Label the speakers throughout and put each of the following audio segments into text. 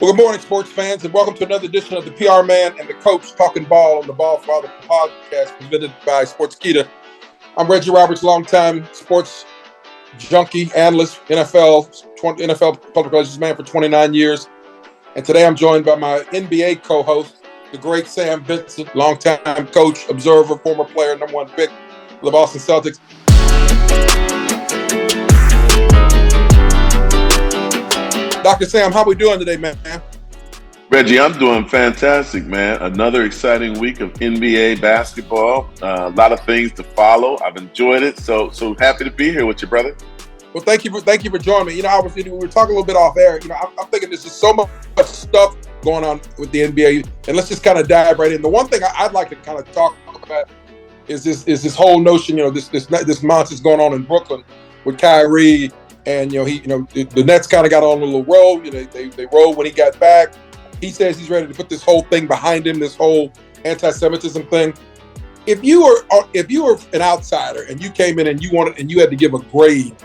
Speaker 1: Well, good morning, sports fans, and welcome to another edition of the PR Man and the Coach Talking Ball on the BallFather podcast presented by Sportskeeda. I'm Reggie Roberts, longtime sports junkie, analyst, NFL public relations man for 29 years. And today I'm joined by my NBA co-host, the great Sam Vincent, longtime coach, observer, former player, number one pick of the Boston Celtics. Dr. Sam, how we doing today, man?
Speaker 2: Reggie, I'm doing fantastic, man. Another exciting week of NBA basketball. A lot of things to follow. I've enjoyed it. So happy to be here with you, brother.
Speaker 1: Well, thank you for joining me. We were talking a little bit off air. I'm thinking there's just so much stuff going on with the NBA, and let's just kind of dive right in. The one thing I'd like to kind of talk about is this whole notion. This nonsense going on in Brooklyn with Kyrie, and the Nets kind of got on a little roll. They rolled when he got back. He says he's ready to put this whole thing behind him, this whole anti-Semitism thing. If you were an outsider and you came in and you had to give a grade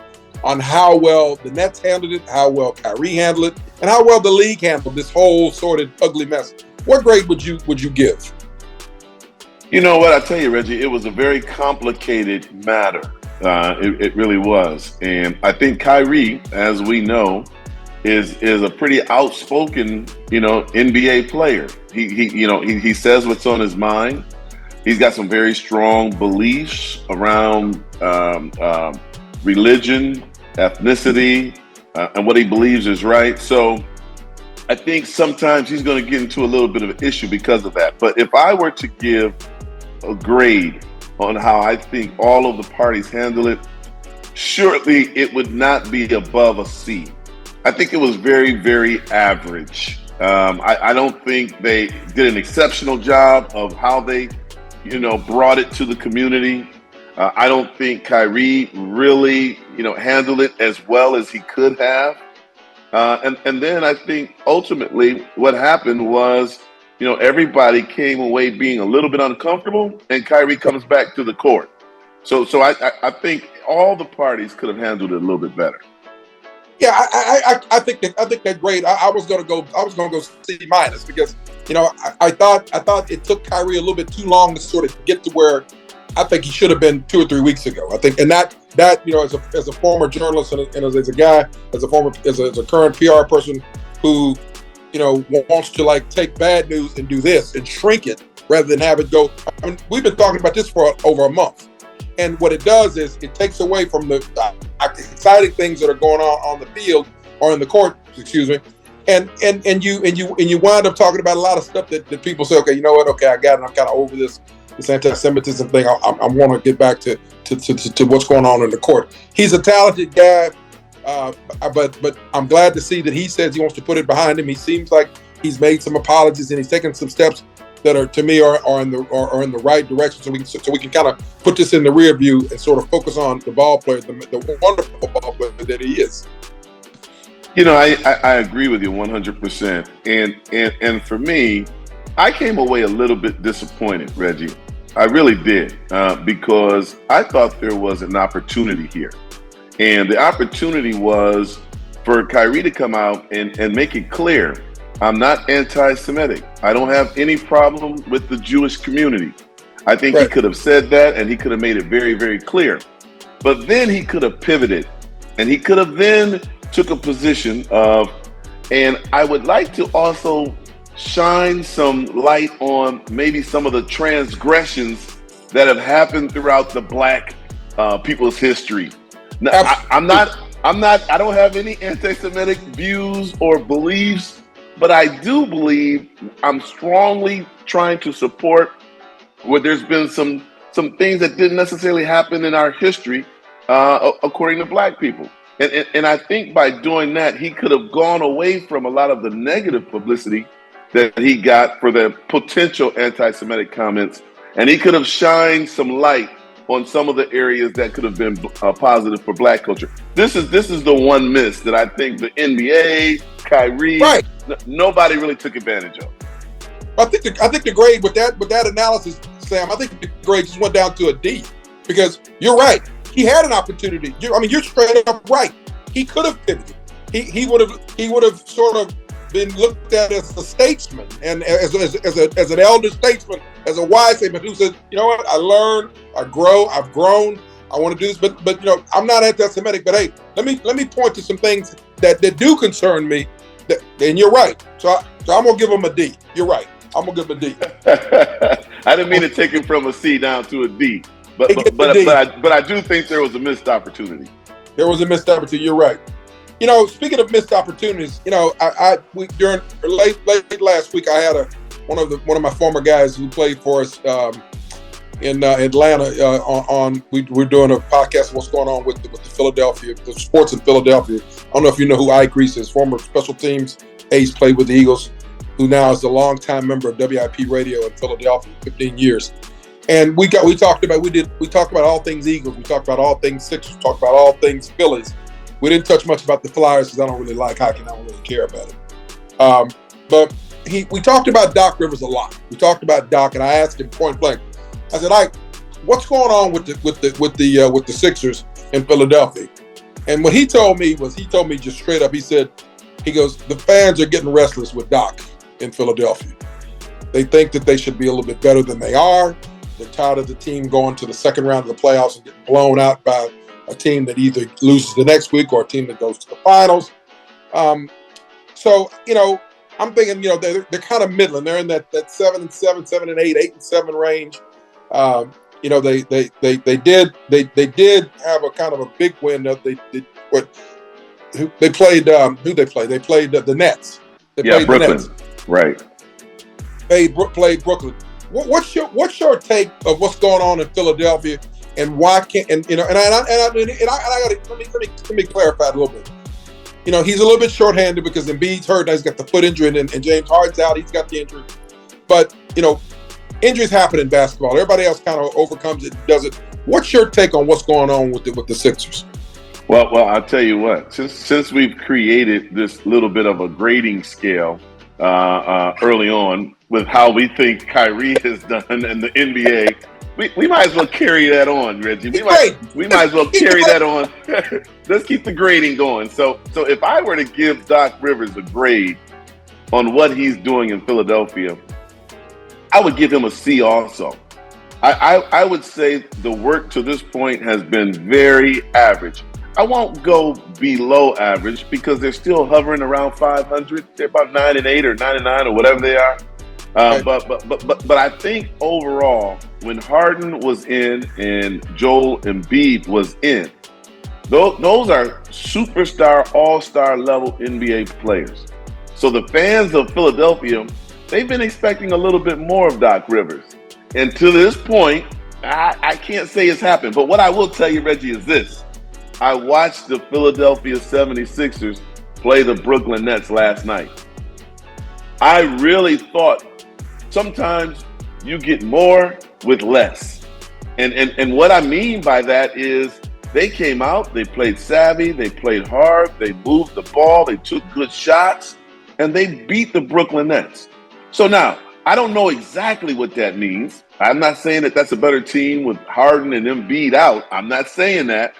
Speaker 1: on how well the Nets handled it, how well Kyrie handled it, and how well the league handled this whole sort of ugly mess, what grade would you give?
Speaker 2: You know what? I tell you, Reggie, it was a very complicated matter. It really was. And I think Kyrie, as we know, is a pretty outspoken, NBA player. He says what's on his mind. He's got some very strong beliefs around religion, ethnicity, and what he believes is right. So I think sometimes he's going to get into a little bit of an issue because of that. But if I were to give a grade on how I think all of the parties handle it, surely it would not be above a C. I think it was very, very average. I don't think they did an exceptional job of how they, brought it to the community. I don't think Kyrie really, handled it as well as he could have. And then I think ultimately what happened was, everybody came away being a little bit uncomfortable, and Kyrie comes back to the court. So I think all the parties could have handled it a little bit better.
Speaker 1: Yeah, I think that grade. I was gonna go C minus because I thought it took Kyrie a little bit too long to sort of get to where I think he should have been 2 or 3 weeks ago. I think, and that as a former journalist and as a guy, as a current PR person who wants to take bad news and do this and shrink it rather than have it go. I mean, we've been talking about this for over a month. And what it does is it takes away from the exciting things that are going on the field or in the court, and you wind up talking about a lot of stuff that people say, okay, you know what? Okay, I got it. I'm kind of over this anti-Semitism thing. I want to get back to what's going on in the court. He's a talented guy, but I'm glad to see that he says he wants to put it behind him. He seems like he's made some apologies and he's taken some steps that are, to me, are in the right direction, so we can kind of put this in the rear view and sort of focus on the ball player, the wonderful ball player that he is.
Speaker 2: I agree with you 100%. And for me, I came away a little bit disappointed, Reggie. I really did, because I thought there was an opportunity here, and the opportunity was for Kyrie to come out and make it clear. I'm not anti-Semitic. I don't have any problem with the Jewish community. I think He could have said that, and he could have made it very, very clear. But then he could have pivoted, and he could have then took a position of, and I would like to also shine some light on maybe some of the transgressions that have happened throughout the Black people's history. Now, I don't have any anti-Semitic views or beliefs, but I do believe I'm strongly trying to support where there's been some things that didn't necessarily happen in our history, according to Black people. And I think by doing that, he could have gone away from a lot of the negative publicity that he got for the potential anti-Semitic comments, and he could have shined some light on some of the areas that could have been positive for Black culture. This is the one miss that I think the NBA, Kyrie, nobody really took advantage of.
Speaker 1: I think the grade with that analysis, Sam, I think the grade just went down to a D, because you're right. He had an opportunity. You're straight up right. He could have pivoted. He would have sort of been looked at as a statesman and as an elder statesman, as a wise statesman who says, you know what, I learn, I grow, I've grown, I want to do this, but you know, I'm not anti-Semitic. But hey, let me point to some things that do concern me. And you're right. So I'm gonna give him a D. You're right. I'm gonna give him a D.
Speaker 2: I didn't mean to take him from a C down to a D, but I do think there was a missed opportunity.
Speaker 1: There was a missed opportunity. You're right. You know, speaking of missed opportunities, you know, we during late last week, I had one of my former guys who played for us in Atlanta. We're doing a podcast of what's going on with the Philadelphia, the sports in Philadelphia. I don't know if you know who Ike Reese is, former special teams ace, played with the Eagles, who now is a longtime member of WIP Radio in Philadelphia, 15 years. And we talked about all things Eagles, we talked about all things Sixers, we talked about all things Phillies. We didn't touch much about the Flyers because I don't really like hockey and I don't really care about it. But we talked about Doc Rivers a lot. We talked about Doc, and I asked him point blank. I said, Ike, what's going on with the Sixers in Philadelphia? And what he told me just straight up. He goes, the fans are getting restless with Doc in Philadelphia. They think that they should be a little bit better than they are. They're tired of the team going to the second round of the playoffs and getting blown out by a team that either loses the next week or a team that goes to the finals. So, you know, I'm thinking, you know, they're kind of middling. They're in that 7-7, 7-8, 8-7 range. You know, they did have a kind of a big win. They played They played the Nets.
Speaker 2: Played Brooklyn. The Nets. Right.
Speaker 1: Played Brooklyn. What's your take of what's going on in Philadelphia? And why can't I gotta let me clarify it a little bit. You know, he's a little bit shorthanded because Embiid's hurt. He's got the foot injury, and James Harden's out. He's got the injury. But you know, injuries happen in basketball. Everybody else kind of overcomes it, does it. What's your take on what's going on with the Sixers?
Speaker 2: Well, I'll tell you what. Since we've created this little bit of a grading scale early on with how we think Kyrie has done in the NBA. We might as well carry that on, Reggie. We might as well carry that on. Let's keep the grading going. So if I were to give Doc Rivers a grade on what he's doing in Philadelphia, I would give him a C also. I would say the work to this point has been very average. I won't go below average because they're still hovering around 500. They're about 9-8 or 9-9 or whatever they are. But I think overall, when Harden was in and Joel Embiid was in, those are superstar, all-star level NBA players. So the fans of Philadelphia, they've been expecting a little bit more of Doc Rivers. And to this point, I can't say it's happened. But what I will tell you, Reggie, is this. I watched the Philadelphia 76ers play the Brooklyn Nets last night. I really thought sometimes you get more with less. And what I mean by that is they came out, they played savvy, they played hard, they moved the ball, they took good shots, and they beat the Brooklyn Nets. So now, I don't know exactly what that means. I'm not saying that that's a better team with Harden and Embiid out. I'm not saying that.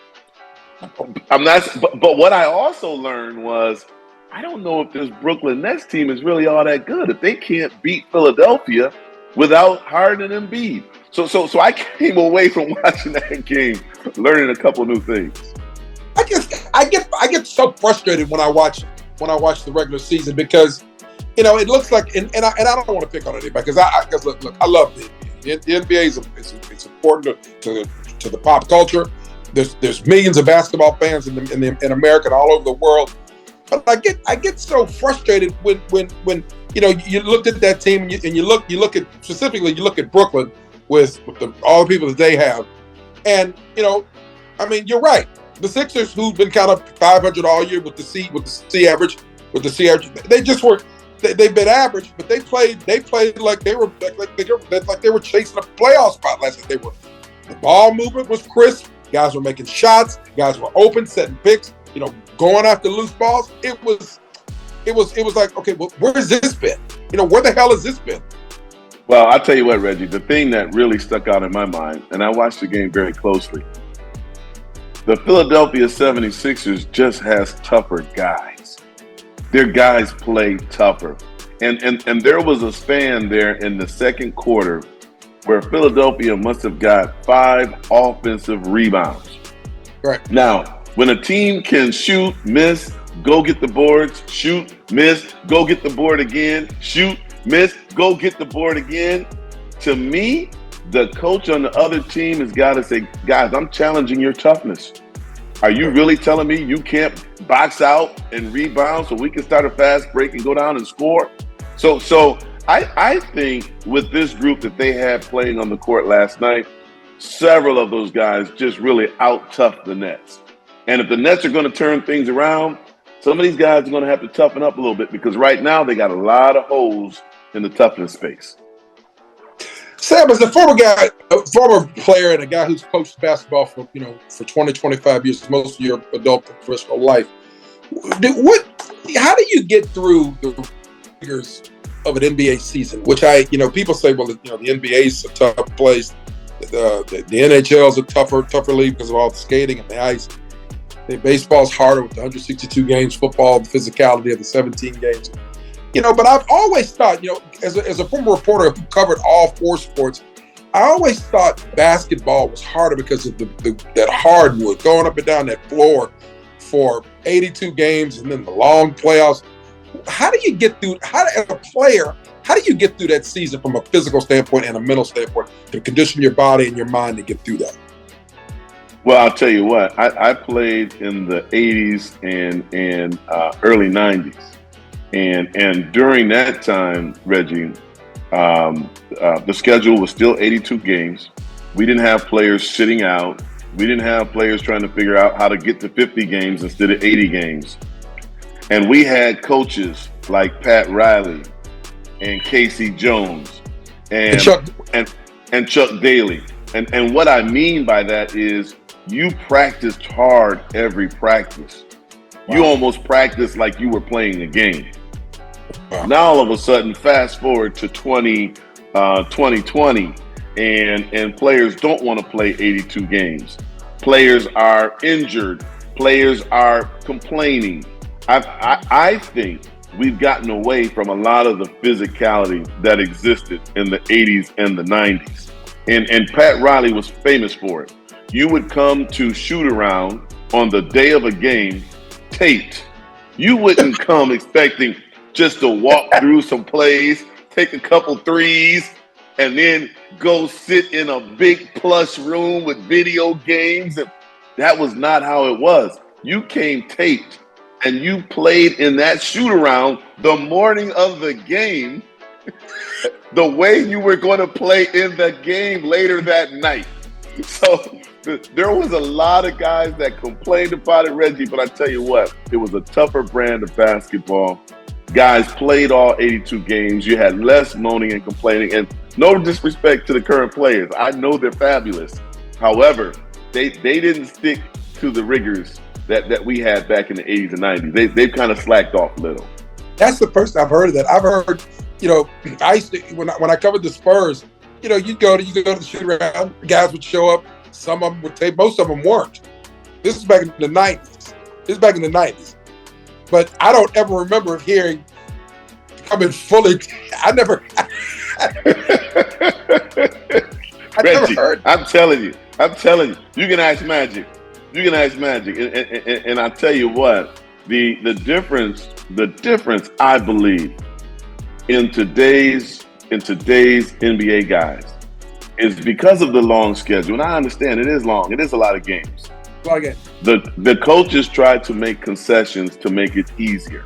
Speaker 2: But what I also learned was I don't know if this Brooklyn Nets team is really all that good if they can't beat Philadelphia without Harden and Embiid. So I came away from watching that game learning a couple new things.
Speaker 1: I get so frustrated when I watch the regular season because you know it looks like and I don't want to pick on anybody because look I love the NBA. The NBA is important to the pop culture. There's millions of basketball fans in America and all over the world. But I get so frustrated when you know you looked at that team and you look at Brooklyn with all the people that they have, and you know, I mean you're right. The Sixers, who've been kind of 500 all year with the C average, they just were they've been average, but they played like they were chasing a playoff spot last night. The ball movement was crisp. Guys were making shots. Guys were open, setting picks. You know, going after loose balls. It was like, okay, well, where's this been? You know, where the hell has this been?
Speaker 2: Well, I'll tell you what, Reggie, the thing that really stuck out in my mind, and I watched the game very closely, the Philadelphia 76ers just has tougher guys. their guys play tougher. And there was a span there in the second quarter where Philadelphia must have got 5 offensive rebounds.
Speaker 1: Right.
Speaker 2: Now, when a team can shoot, miss, go get the boards, shoot, miss, go get the board again, shoot, miss, go get the board again, to me, the coach on the other team has got to say, guys, I'm challenging your toughness. Are you really telling me you can't box out and rebound so we can start a fast break and go down and score? So I think with this group that they had playing on the court last night, several of those guys just really out-toughed the Nets. And if the Nets are going to turn things around, some of these guys are going to have to toughen up a little bit because right now they got a lot of holes in the toughness space.
Speaker 1: Sam, as a former player and a guy who's coached basketball for 20, 25 years, most of your adult professional life, how do you get through the rigors of an NBA season? Which people say, well, the NBA is a tough place. The NHL is a tougher league because of all the skating and the ice. Baseball's harder with the 162 games, football, the physicality of the 17 games. But I've always thought, as a former reporter who covered all 4 sports, I always thought basketball was harder because of that hardwood going up and down that floor for 82 games and then the long playoffs. How do you get through? As a player, how do you get through that season from a physical standpoint and a mental standpoint to condition your body and your mind to get through that?
Speaker 2: Well, I'll tell you what. I played in the 80s and early 90s. And during that time, Reggie, the schedule was still 82 games. We didn't have players sitting out. We didn't have players trying to figure out how to get to 50 games instead of 80 games. And we had coaches like Pat Riley and Casey Jones and Chuck Daly. And what I mean by that is you practiced hard every practice. Wow. You almost practiced like you were playing a game. Wow. Now all of a sudden, fast forward to 2020, and players don't want to play 82 games. Players are injured. Players are complaining. I think we've gotten away from a lot of the physicality that existed in the 80s and the 90s. And Pat Riley was famous for it. You would come to shoot around on the day of a game taped. You wouldn't come expecting just to walk through some plays, take a couple threes, and then go sit in a big plush room with video games. And that was not how it was. You came taped and you played in that shoot around the morning of the game the way you were going to play in the game later that night. So there was a lot of guys that complained about it, Reggie, but I tell you what, it was a tougher brand of basketball. Guys played all 82 games. You had less moaning and complaining, and no disrespect to the current players. I know they're fabulous. However, they didn't stick to the rigors that we had back in the 80s and 90s. They've kind of slacked off a little.
Speaker 1: That's the first I've heard of that. I've heard, I used to, when I covered the Spurs, you go to the shoot around, guys would show up, some of them would tape, most of them weren't. This is back in the 90s. But I don't ever remember hearing coming fully. I never
Speaker 2: Reggie,
Speaker 1: heard.
Speaker 2: I'm telling you, you can ask Magic. And I tell you what, the difference I believe in today's NBA guys is because of the long schedule. And I understand it is long. It is a lot of games. The coaches try to make concessions to make it easier.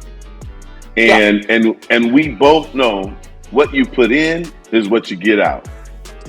Speaker 2: And we both know what you put in is what you get out.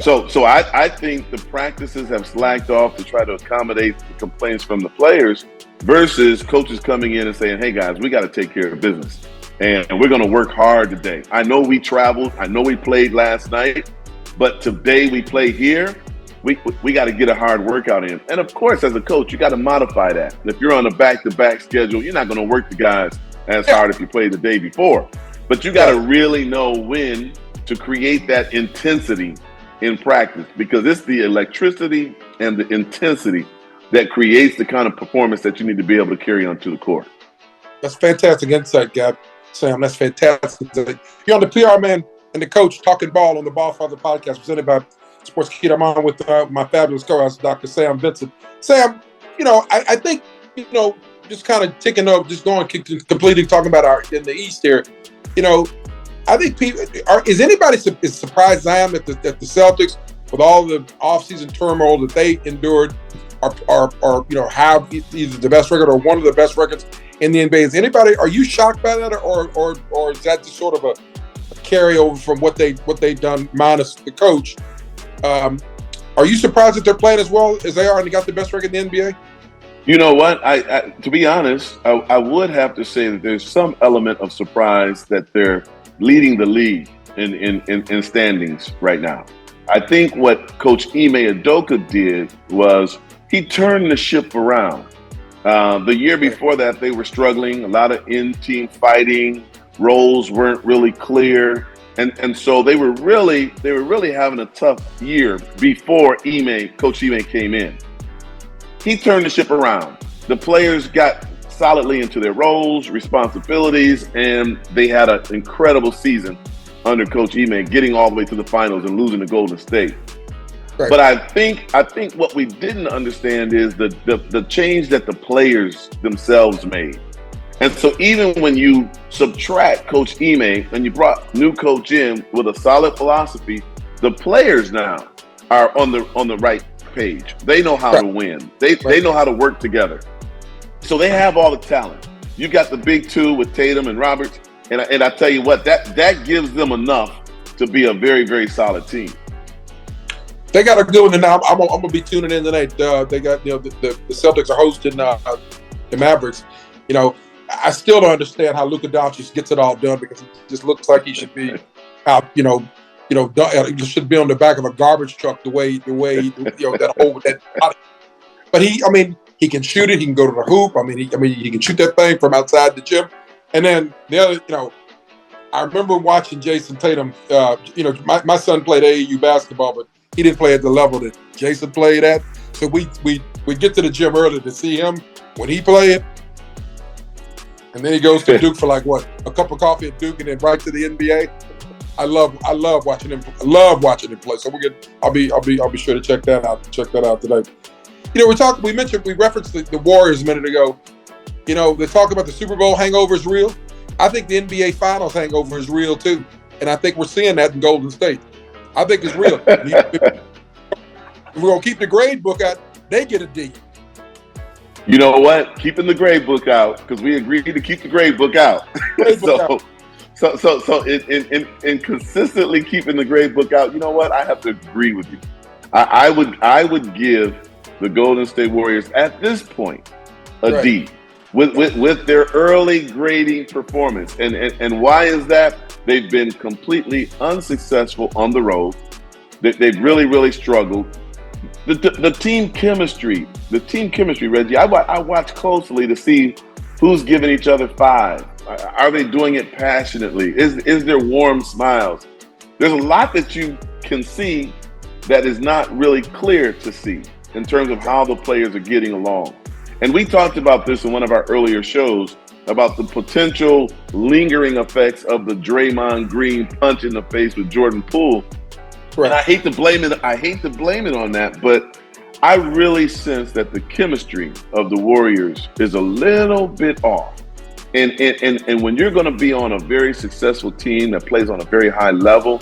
Speaker 2: So I think the practices have slacked off to try to accommodate the complaints from the players versus coaches coming in and saying, hey guys, we got to take care of business. And we're going to work hard today. I know we traveled. I know we played last night, but today we play here. We got to get a hard workout in. And of course, as a coach, you got to modify that. If you're on a back-to-back schedule, you're not going to work the guys as hard if you played the day before. But you got to really know when to create that intensity in practice, because it's the electricity and the intensity that creates the kind of performance that you need to be able to carry onto the court.
Speaker 1: That's fantastic insight, Gab. Sam, that's fantastic. You're on the PR man and the coach talking ball on the BallFather podcast presented by Sports Kid. I'm on with my fabulous co-host, Dr. Sam Vincent. Sam, I think, just kind of ticking up, just going completely talking about our in the East here. I think people is anybody is surprised I am that the Celtics, with all the offseason turmoil that they endured, are have either the best record or one of the best records in the NBA. Are you shocked by that, or is that just sort of a carryover from what they've done minus the coach? Are you surprised that they're playing as well as they are and they got the best record in the NBA?
Speaker 2: You know what? I to be honest, I would have to say that there's some element of surprise that they're leading the league in standings right now. I think what Coach Ime Udoka did was he turned the ship around. The year before that, they were struggling, a lot of in-team fighting, roles weren't really clear. And so they were really having a tough year before Coach Ime came in. He turned the ship around. The players got solidly into their roles, responsibilities, and they had an incredible season under Coach Ime, getting all the way to the finals and losing to Golden State. Right. But I think what we didn't understand is the change that the players themselves made. And so even when you subtract Coach Ime and you brought new coach in with a solid philosophy, the players now are on the right page. They know how to win. They know how to work together. So they have all the talent. You got the big two with Tatum and Roberts, and I tell you what, that gives them enough to be a very, very solid team.
Speaker 1: They got a good one, and I'm gonna be tuning in tonight. They got the Celtics are hosting the Mavericks. I still don't understand how Luka Doncic gets it all done, because it just looks like he should be out. He should be on the back of a garbage truck the way that whole that body. But he can shoot it. He can go to the hoop. He can shoot that thing from outside the gym. And then the other, I remember watching Jason Tatum. My son played AAU basketball, but he didn't play at the level that Jason played at. So we get to the gym early to see him when he played. And then he goes to Duke for a cup of coffee at Duke, and then right to the NBA. I love watching him. I love watching him play. So I'll be sure to check that out. Check that out today. We referenced the Warriors a minute ago. They talk about the Super Bowl hangover is real. I think the NBA Finals hangover is real too, and I think we're seeing that in Golden State. I think it's real. If we're gonna keep the grade book out, they get a D.
Speaker 2: You know what? Keeping the grade book out, because we agreed to keep the grade book out. So in consistently keeping the grade book out, you know what? I have to agree with you. I would give the Golden State Warriors at this point a D with their early grading performance. And why is that? They've been completely unsuccessful on the road. They've really, really struggled. The team chemistry, Reggie, I watch closely to see who's giving each other five. Are they doing it passionately? Is there warm smiles? There's a lot that you can see that is not really clear to see in terms of how the players are getting along. And we talked about this in one of our earlier shows about the potential lingering effects of the Draymond Green punch in the face with Jordan Poole. Right. And I hate to blame it on that, but I really sense that the chemistry of the Warriors is a little bit off. And when you're going to be on a very successful team that plays on a very high level,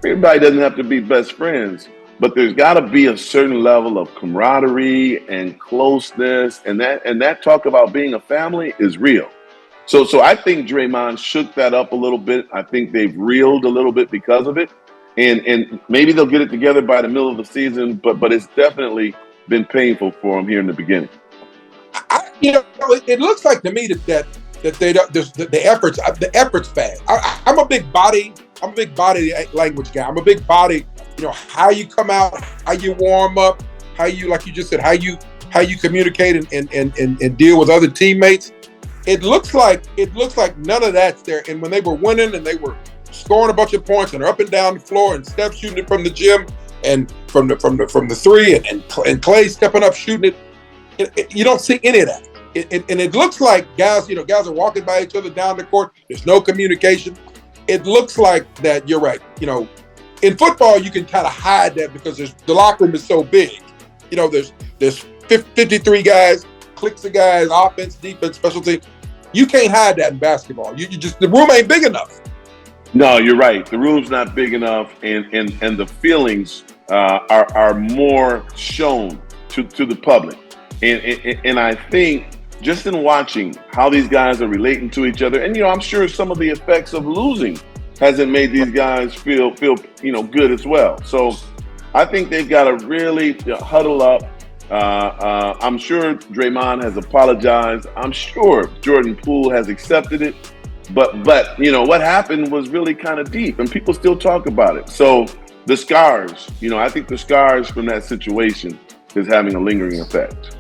Speaker 2: everybody doesn't have to be best friends, but there's got to be a certain level of camaraderie and closeness, and that talk about being a family is real. So I think Draymond shook that up a little bit. I think they've reeled a little bit because of it. And maybe they'll get it together by the middle of the season, but it's definitely been painful for them here in the beginning.
Speaker 1: It looks like to me that they don't. The effort's bad. I'm a big body language guy. I'm a big body. How you come out, how you warm up, how you, like you just said, how you communicate and deal with other teammates. It looks like none of that's there. And when they were winning and they were scoring a bunch of points and they're up and down the floor and Steph shooting it from the gym and from the three and Clay stepping up shooting it, you don't see any of that. and it looks like guys are walking by each other down the court. There's no communication. It looks like that. You're right. In football, you can kind of hide that because the locker room is so big. There's 53 guys, cliques of guys, offense, defense, special teams. You can't hide that in basketball. You just, the room ain't big enough.
Speaker 2: No, you're right. The room's not big enough, and the feelings are more shown to the public. And I think just in watching how these guys are relating to each other, and I'm sure some of the effects of losing hasn't made these guys feel good as well. So I think they've got to really huddle up. I'm sure Draymond has apologized. I'm sure Jordan Poole has accepted it. But what happened was really kind of deep, and people still talk about it. So the scars, I think the scars from that situation is having a lingering effect.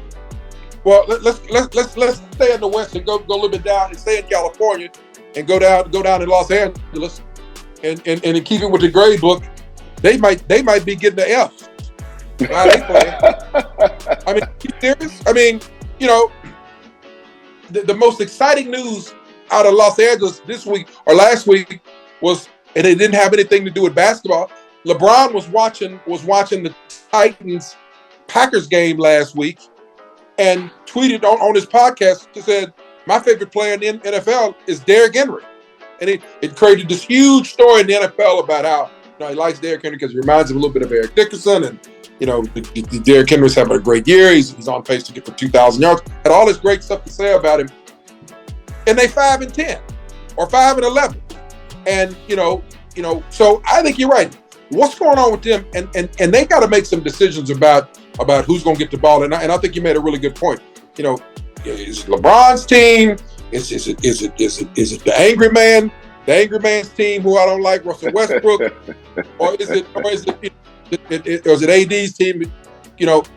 Speaker 1: Well, let's stay in the West and go a little bit down and stay in California and go down in Los Angeles and keep it with the grade book. They might be getting the F. Why they playing? I mean, are you serious? I mean, the most exciting news out of Los Angeles this week or last week was, and it didn't have anything to do with basketball. LeBron was watching the Titans Packers game last week and tweeted on his podcast. He said, "My favorite player in the NFL is Derrick Henry," and it created this huge story in the NFL about how he likes Derrick Henry because he reminds him a little bit of Eric Dickerson, and Derrick Henry's having a great year. He's on pace to get for 2,000 yards. Had all this great stuff to say about him. And they 5-10 or 5-11, and so I think you're right. What's going on with them? And they got to make some decisions about who's going to get the ball. And I think you made a really good point. Is it LeBron's team? Is it the angry man? The angry man's team, who I don't like, Russell Westbrook, or is it AD's team?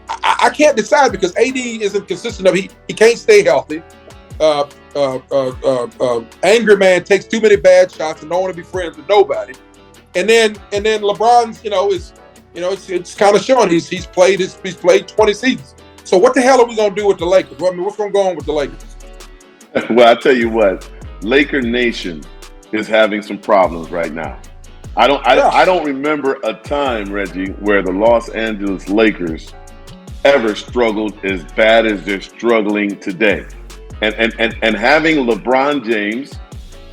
Speaker 1: I can't decide because AD isn't consistent enough. He can't stay healthy. Angry man takes too many bad shots and don't want to be friends with nobody. And then LeBron's, it's kind of showing he's played 20 seasons. So what the hell are we gonna do with the Lakers? I mean, what's gonna go on with the Lakers?
Speaker 2: Well, I tell you what, Laker Nation is having some problems right now. I don't remember a time, Reggie, where the Los Angeles Lakers ever struggled as bad as they're struggling today. And having LeBron James,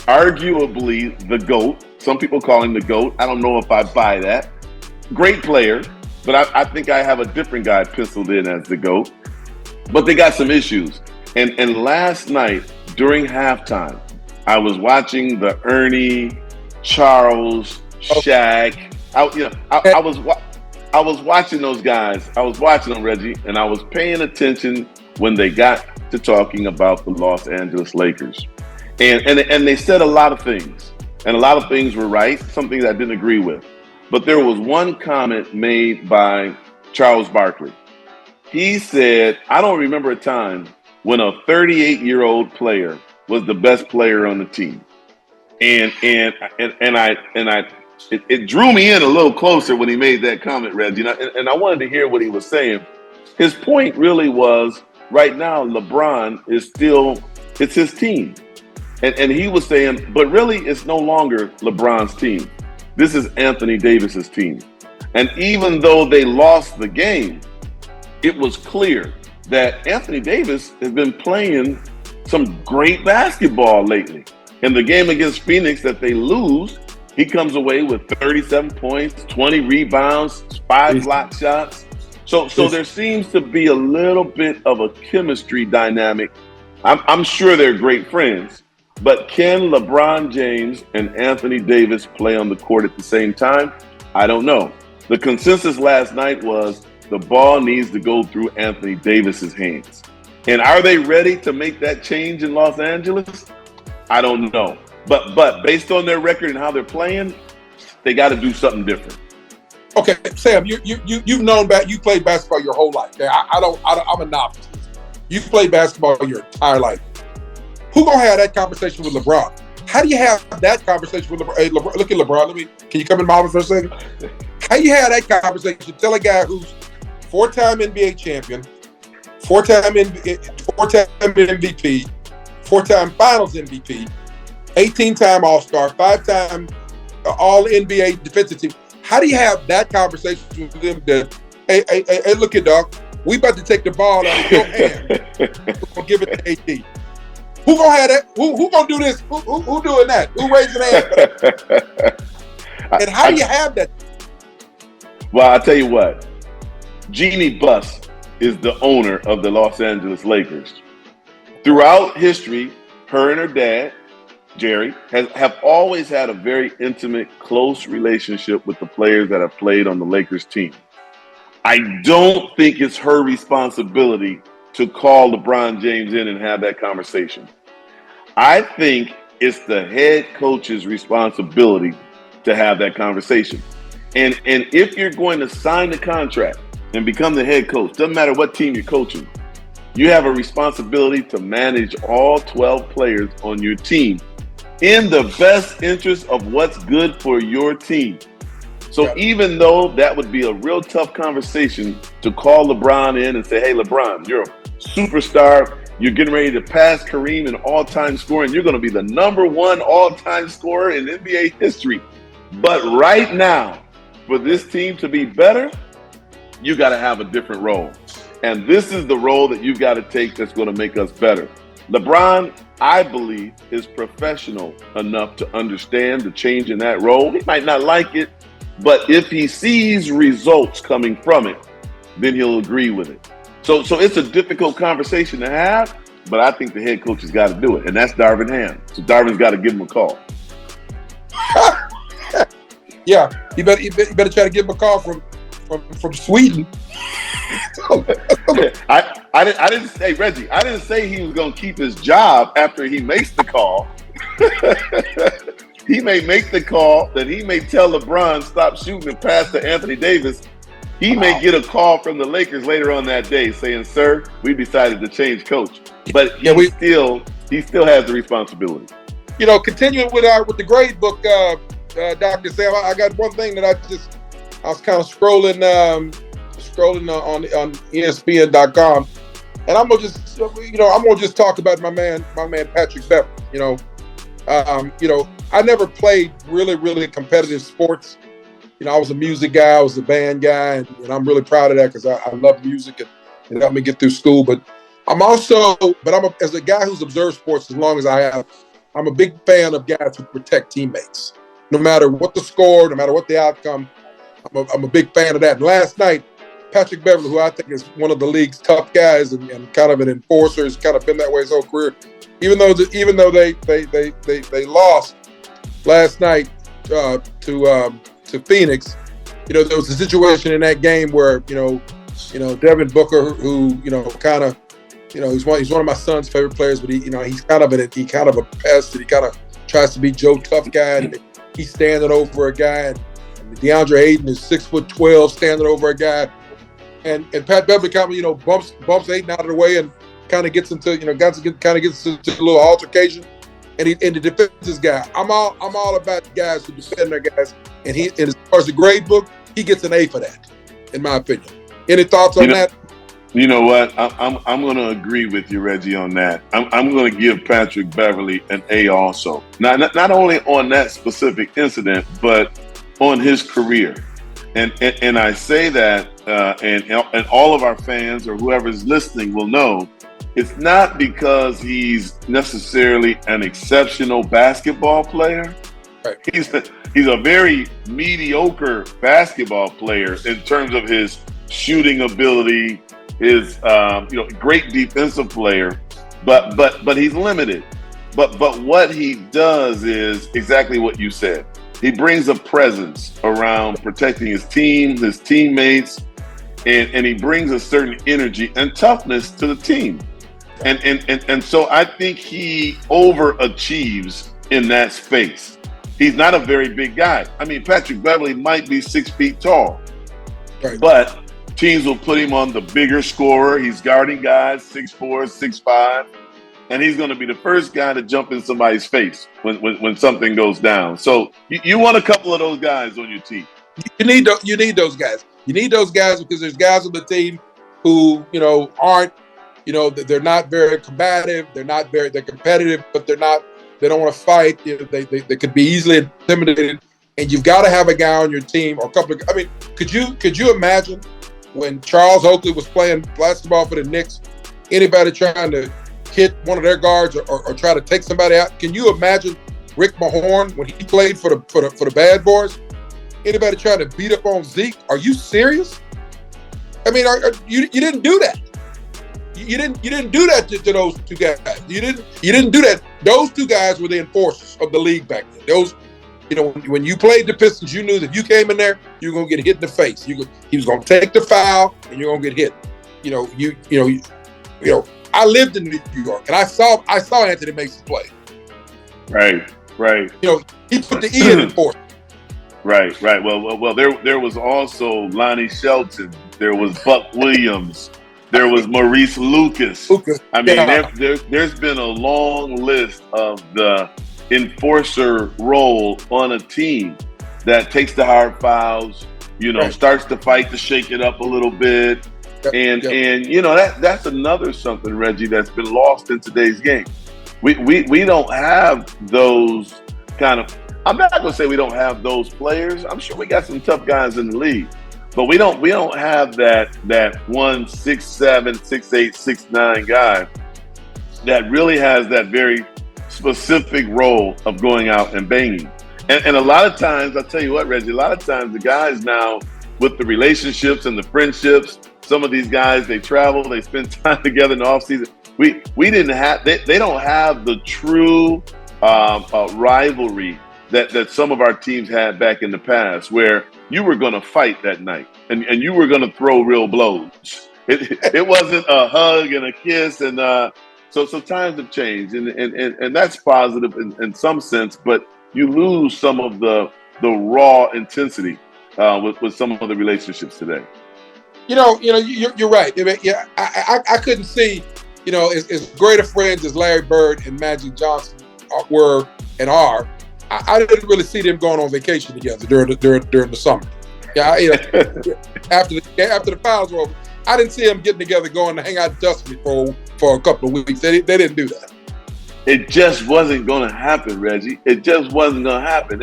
Speaker 2: arguably the GOAT, some people call him the GOAT. I don't know if I buy that. Great player, but I think I have a different guy penciled in as the GOAT. But they got some issues. And last night during halftime, I was watching the Ernie, Charles, Shaq. I was watching those guys. I was watching them, Reggie, and I was paying attention when they got to talking about the Los Angeles Lakers. And they said a lot of things. And a lot of things were right, some things I didn't agree with. But there was one comment made by Charles Barkley. He said, "I don't remember a time when a 38-year-old player was the best player on the team." And it drew me in a little closer when he made that comment, Reggie. And I wanted to hear what he was saying. His point really was, right now, LeBron it's his team. And he was saying, but really, it's no longer LeBron's team. This is Anthony Davis's team. And even though they lost the game, it was clear that Anthony Davis has been playing some great basketball lately. In the game against Phoenix that they lose, he comes away with 37 points, 20 rebounds, 5 block shots. So there seems to be a little bit of a chemistry dynamic. I'm sure they're great friends, but can LeBron James and Anthony Davis play on the court at the same time? I don't know. The consensus last night was the ball needs to go through Anthony Davis's hands. And are they ready to make that change in Los Angeles? I don't know. But based on their record and how they're playing, they got to do something different.
Speaker 1: Okay, Sam, you've known you played basketball your whole life. I'm a novice. You've played basketball your entire life. Who gonna have that conversation with LeBron? How do you have that conversation with LeBron? Hey, LeBron, look at LeBron. Can you come in my office for a second? How you have that conversation? Tell a guy who's 4-time NBA champion, four-time MVP, four-time Finals MVP, 18-time All-Star, 5-time All-NBA defensive team. How do you have that conversation with them that, hey, look at dog, we about to take the ball out of your hand. We're gonna give it to AD. Who gonna have that? Who gonna do this? Who doing that? Who raising their hand? And how do you have that?
Speaker 2: Well, I'll tell you what. Jeannie Buss is the owner of the Los Angeles Lakers. Throughout history, her and her dad, Jerry, have always had a very intimate, close relationship with the players that have played on the Lakers team. I don't think it's her responsibility to call LeBron James in and have that conversation. I think it's the head coach's responsibility to have that conversation. And if you're going to sign the contract and become the head coach, doesn't matter what team you're coaching, you have a responsibility to manage all 12 players on your team in the best interest of what's good for your team. So even though that would be a real tough conversation to call LeBron in and say, hey, LeBron, you're a superstar. You're getting ready to pass Kareem in all-time scoring. You're going to be the #1 all-time scorer in NBA history. But right now, for this team to be better, you got to have a different role. And this is the role that you've got to take that's going to make us better. LeBron, I believe, is professional enough to understand the change in that role. He might not like it, but if he sees results coming from it, then he'll agree with it. So it's a difficult conversation to have, but I think the head coach has got to do it, and that's Darvin Ham. So Darvin's got to give him a call.
Speaker 1: Yeah, you better try to give him a call from Sweden.
Speaker 2: I didn't say, Reggie, I didn't say he was going to keep his job after he makes the call. He may make the call that he may tell LeBron stop shooting and pass to Anthony Davis. He may get a call from the Lakers later on that day saying, sir, we decided to change coach. But he still has the responsibility.
Speaker 1: You know, continuing with the grade book, Dr. Sam, I got one thing that I was kind of scrolling on ESPN.com, and I'm gonna just talk about my man Patrick Beverley. I never played really competitive sports. I was a music guy, I was a band guy, and I'm really proud of that because I love music and it helped me get through school. But as a guy who's observed sports as long as I have, I'm a big fan of guys who protect teammates. No matter what the score, no matter what the outcome, I'm a big fan of that. And last night, Patrick Beverley, who I think is one of the league's tough guys and kind of an enforcer, has kind of been that way his whole career. Even though they lost last night to Phoenix, there was a situation in that game where Devin Booker, who he's one of my son's favorite players, but he's kind of a pest, and he kind of tries to be Joe Tough guy, and he's standing over a guy, and DeAndre Ayton is 6'12", standing over a guy, and Pat Beverley kind of bumps Ayton out of the way and kind of gets into a little altercation, and he defends this guy. I'm all about guys who defend their guys, and as far as the grade book, he gets an A for that, in my opinion. Any thoughts on that?
Speaker 2: You know what? I'm going to agree with you, Reggie, on that. I'm going to give Patrick Beverley an A also. Not only on that specific incident, but on his career. And I say that, and all of our fans or whoever's listening will know, it's not because he's necessarily an exceptional basketball player.
Speaker 1: Right.
Speaker 2: He's a very mediocre basketball player in terms of his shooting ability, his great defensive player, but he's limited. But what he does is exactly what you said. He brings a presence around protecting his team, his teammates, and he brings a certain energy and toughness to the team. And so I think he overachieves in that space. He's not a very big guy. I mean, Patrick Beverley might be 6 feet tall, right, but teams will put him on the bigger scorer. He's guarding guys 6'4", 6'5", and he's going to be the first guy to jump in somebody's face when something goes down. So you want a couple of those guys on your team.
Speaker 1: You need those guys. You need those guys because there's guys on the team who aren't they're not very combative. They're competitive, but they don't want to fight. They could be easily intimidated. And you've got to have a guy on your team or a couple of, could you imagine when Charles Oakley was playing basketball for the Knicks, anybody trying to hit one of their guards or try to take somebody out? Can you imagine Rick Mahorn when he played for the Bad Boys? Anybody trying to beat up on Zeke? Are you serious? You didn't do that. You didn't do that to those two guys. You didn't do that. Those two guys were the enforcers of the league back then. Those, when you played the Pistons, you knew that if you came in there, you were gonna get hit in the face. He was gonna take the foul, and you're gonna get hit. I lived in New York, and I saw Anthony Mason play.
Speaker 2: Right.
Speaker 1: He put the E in enforcer.
Speaker 2: Right. Well, there was also Lonnie Shelton. There was Buck Williams. There was Maurice Lucas. There's been a long list of the enforcer role on a team that takes the hard fouls, starts to fight to shake it up a little bit. And that's another something, Reggie, that's been lost in today's game. We don't have those kind of, I'm not going to say we don't have those players. I'm sure we got some tough guys in the league. But we don't have that 1 6'7", 6'8", 6'9" guy that really has that very specific role of going out and banging. And a lot of times, I'll tell you what, Reggie, a lot of times the guys now with the relationships and the friendships, some of these guys, they travel, they spend time together in the offseason. We didn't have, they don't have the true rivalry that some of our teams had back in the past, where you were going to fight that night and you were going to throw real blows. It wasn't a hug and a kiss. And so times have changed, and that's positive in some sense, but you lose some of the raw intensity with some of the relationships today.
Speaker 1: You're right. I couldn't see, as great of friends as Larry Bird and Magic Johnson were and are. I didn't really see them going on vacation together during the summer. After the finals were over, I didn't see them getting together, going to hang out in Tuscany for a couple of weeks. They didn't do that.
Speaker 2: It just wasn't going to happen, Reggie. It just wasn't going to happen.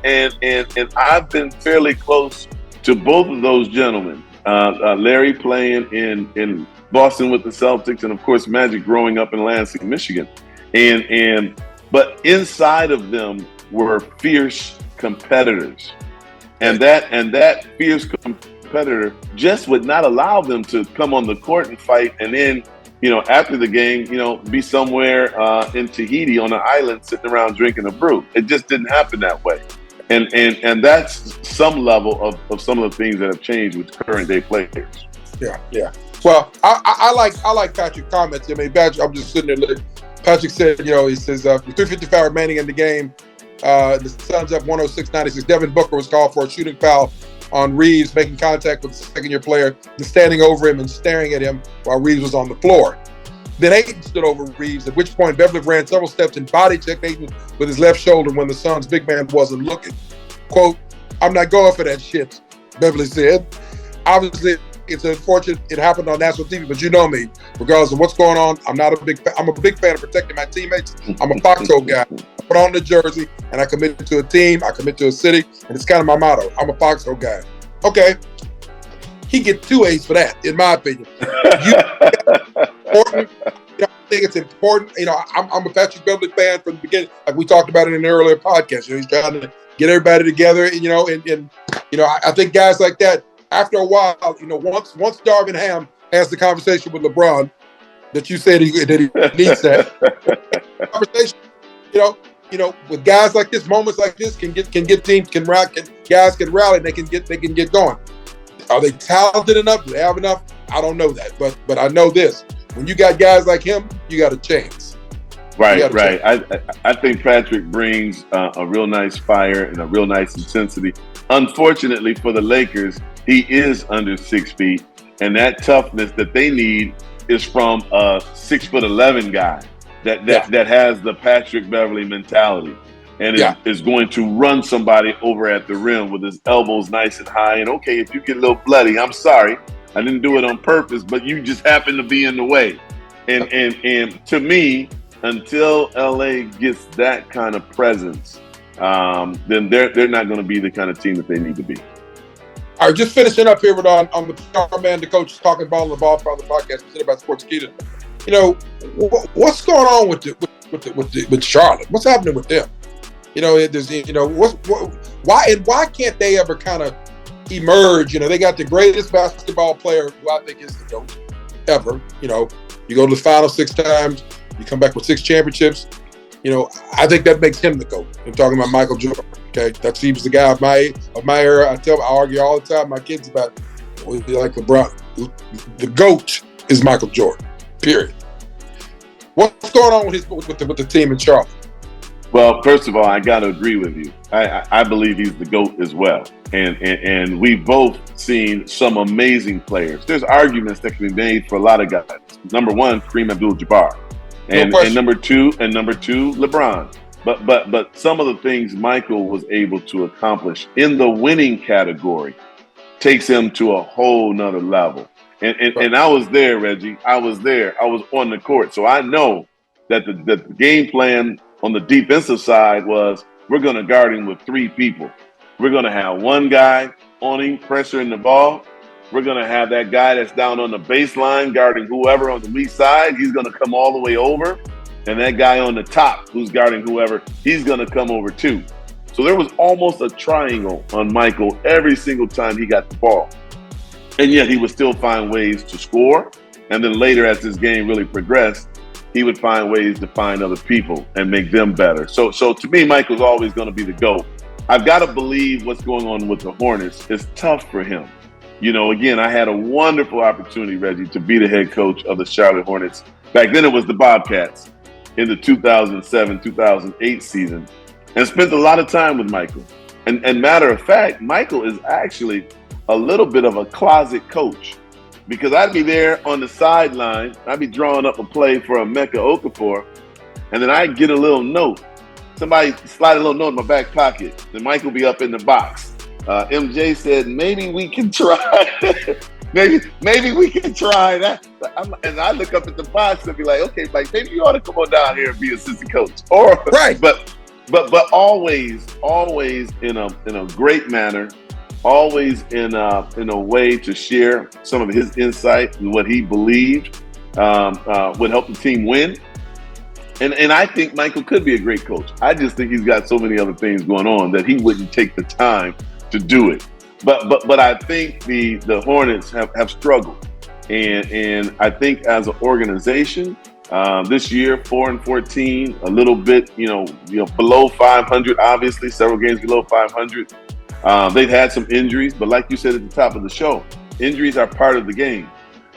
Speaker 2: And I've been fairly close to both of those gentlemen. Larry playing in Boston with the Celtics, and of course Magic growing up in Lansing, Michigan. But inside of them were fierce competitors. And that fierce competitor just would not allow them to come on the court and fight, and then, after the game, be somewhere in Tahiti on an island sitting around drinking a brew. It just didn't happen that way. And that's some level of some of the things that have changed with current day players.
Speaker 1: Yeah. Well, I like Patrick's comments. Patrick, I'm just sitting there. Patrick said, he says, with 3:55 remaining in the game, the Suns up 106-96. Devin Booker was called for a shooting foul on Reeves, making contact with the second-year player and standing over him and staring at him while Reeves was on the floor. Then Ayton stood over Reeves, at which point Beverly ran several steps and body checked Ayton with his left shoulder when the Suns' big man wasn't looking. Quote, "I'm not going for that shit," Beverly said. Obviously, it's unfortunate it happened on national TV, but you know me. Regardless of what's going on, I'm a big fan of protecting my teammates. I'm a foxhole guy. I put on the jersey and I commit to a team. I commit to a city, and it's kind of my motto. I'm a foxhole guy. Okay, he gets 2 A's for that, in my opinion. Important. I think it's important. I'm a Patrick Beverly fan from the beginning. Like we talked about it in an earlier podcast. He's trying to get everybody together. I think guys like that, after a while, once Darvin Ham has the conversation with LeBron that you said that he needs that conversation, with guys like this, moments like this can get teams guys can rally, and they can get going. Are they talented enough? Do they have enough? I don't know that, but I know this: when you got guys like him, you got a chance.
Speaker 2: Right. I think Patrick brings a real nice fire and a real nice intensity. Unfortunately for the Lakers, he is under 6 feet, and that toughness that they need is from a 6'11" guy that has the Patrick Beverly mentality, and is going to run somebody over at the rim with his elbows nice and high. And okay, if you get a little bloody, I'm sorry, I didn't do it on purpose, but you just happen to be in the way. And to me, until LA gets that kind of presence, then they're not going to be the kind of team that they need to be.
Speaker 1: All right, just finishing up here with on the PR man, the coach talking about on the BallFather podcast, presented by Sports Kita. You know, what's going on with Charlotte? What's happening with them? You know, why can't they ever kind of emerge? You know, they got the greatest basketball player who I think is the GOAT ever. You know, you go to the final 6 times, you come back with 6 championships. You know, I think that makes him the GOAT. I'm talking about Michael Jordan. Okay, that seems the guy of my era. I argue all the time with my kids about like LeBron. The GOAT is Michael Jordan. Period. What's going on with the team in Charlotte?
Speaker 2: Well, first of all, I got to agree with you. I believe he's the GOAT as well. And we've both seen some amazing players. There's arguments that can be made for a lot of guys. Number one, Kareem Abdul-Jabbar. And number two, LeBron. But some of the things Michael was able to accomplish in the winning category takes him to a whole nother level. And I was there, Reggie. I was there. I was on the court. So I know that the game plan on the defensive side was we're going to guard him with 3 people. We're going to have one guy on him pressuring the ball. We're going to have that guy that's down on the baseline guarding whoever on the weak side. He's going to come all the way over. And that guy on the top who's guarding whoever, he's going to come over too. So there was almost a triangle on Michael every single time he got the ball. And yet he would still find ways to score. And then later, as this game really progressed, he would find ways to find other people and make them better. So to me, Michael's always going to be the GOAT. I've got to believe what's going on with the Hornets is tough for him. You know, again, I had a wonderful opportunity, Reggie, to be the head coach of the Charlotte Hornets. Back then it was the Bobcats in the 2007-2008 season, and spent a lot of time with Michael. And matter of fact, Michael is actually a little bit of a closet coach, because I'd be there on the sideline. I'd be drawing up a play for Emeka Okafor, and then I'd get a little note. Somebody slide a little note in my back pocket, and Michael be up in the box. MJ said, maybe we can try. maybe we can try that. And I look up at the box and be like, okay, Mike, maybe you ought to come on down here and be assistant coach. Or right, but always in a great manner, always in a way to share some of his insight and what he believed would help the team win. And I think Michael could be a great coach. I just think he's got so many other things going on that he wouldn't take the time to do it. But I think the Hornets have struggled. And I think as an organization, this year, 4-14, a little bit, below 500, obviously, several games below 500. They've had some injuries, but like you said at the top of the show, injuries are part of the game.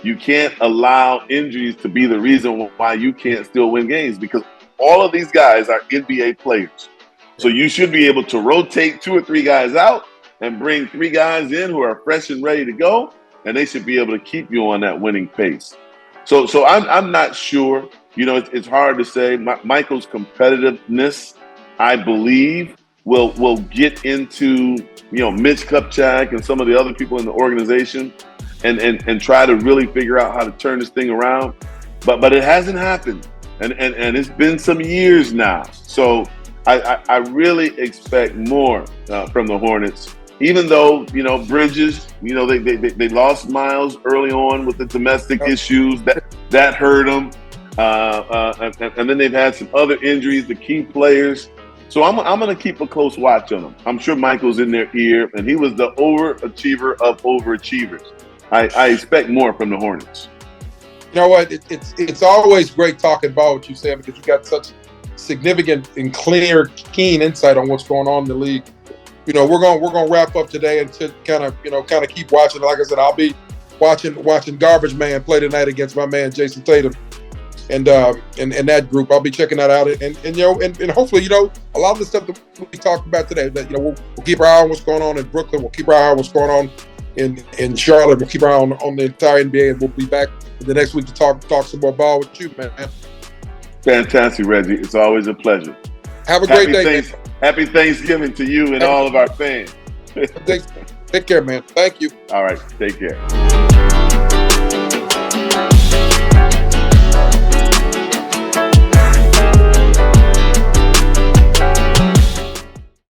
Speaker 2: You can't allow injuries to be the reason why you can't still win games, because all of these guys are NBA players. So you should be able to rotate 2 or 3 guys out and bring 3 guys in who are fresh and ready to go, and they should be able to keep you on that winning pace. So I'm not sure. It's hard to say. Michael's competitiveness, I believe, will get into Mitch Kupchak and some of the other people in the organization and try to really figure out how to turn this thing around. But it hasn't happened, and it's been some years now. So I really expect more from the Hornets. Even though, Bridges, they lost Miles early on with the domestic issues that hurt them. And then they've had some other injuries to key players. So I'm going to keep a close watch on them. I'm sure Michael's in their ear, and he was the overachiever of overachievers. I expect more from the Hornets.
Speaker 1: You know what? It's always great talking about what you say, because you got such significant and clear, keen insight on what's going on in the league. We're gonna wrap up today and to kind of keep watching. Like I said, I'll be watching Garbage Man play tonight against my man Jason Tatum, and that group. I'll be checking that out, and hopefully a lot of the stuff that we talked about today. That we'll keep our eye on what's going on in Brooklyn. We'll keep our eye on what's going on in Charlotte. We'll keep our eye on the entire NBA, and we'll be back the next week to talk some more ball with you, man.
Speaker 2: Fantastic, Reggie. It's always a pleasure.
Speaker 1: Have a great day.
Speaker 2: Happy Thanksgiving to you and all of our fans.
Speaker 1: Take care, man. Thank you.
Speaker 2: All right. Take care.